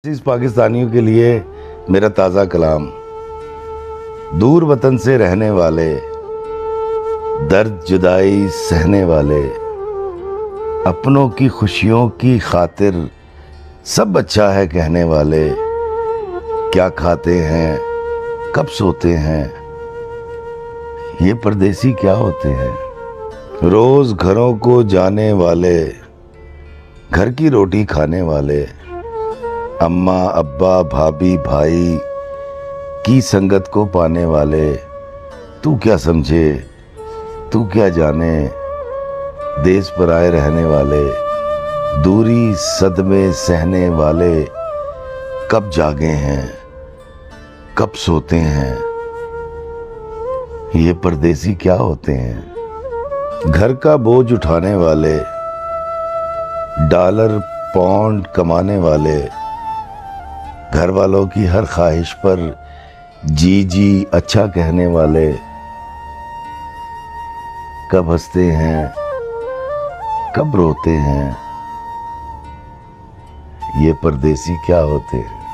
इस पाकिस्तानियों के लिए मेरा ताज़ा कलाम। दूर वतन से रहने वाले, दर्द जुदाई सहने वाले, अपनों की खुशियों की खातिर सब अच्छा है कहने वाले, क्या खाते हैं कब सोते हैं, ये परदेसी क्या होते हैं। रोज़ घरों को जाने वाले, घर की रोटी खाने वाले, अम्मा अब्बा भाभी भाई की संगत को पाने वाले, तू क्या समझे तू क्या जाने, देश पर आए रहने वाले, दूरी सदमे सहने वाले, कब जागे हैं कब सोते हैं, ये परदेसी क्या होते हैं। घर का बोझ उठाने वाले, डॉलर पाउंड कमाने वाले, घर वालों की हर ख्वाहिश पर जी जी अच्छा कहने वाले, कब हंसते हैं कब रोते हैं, ये परदेसी क्या होते हैं।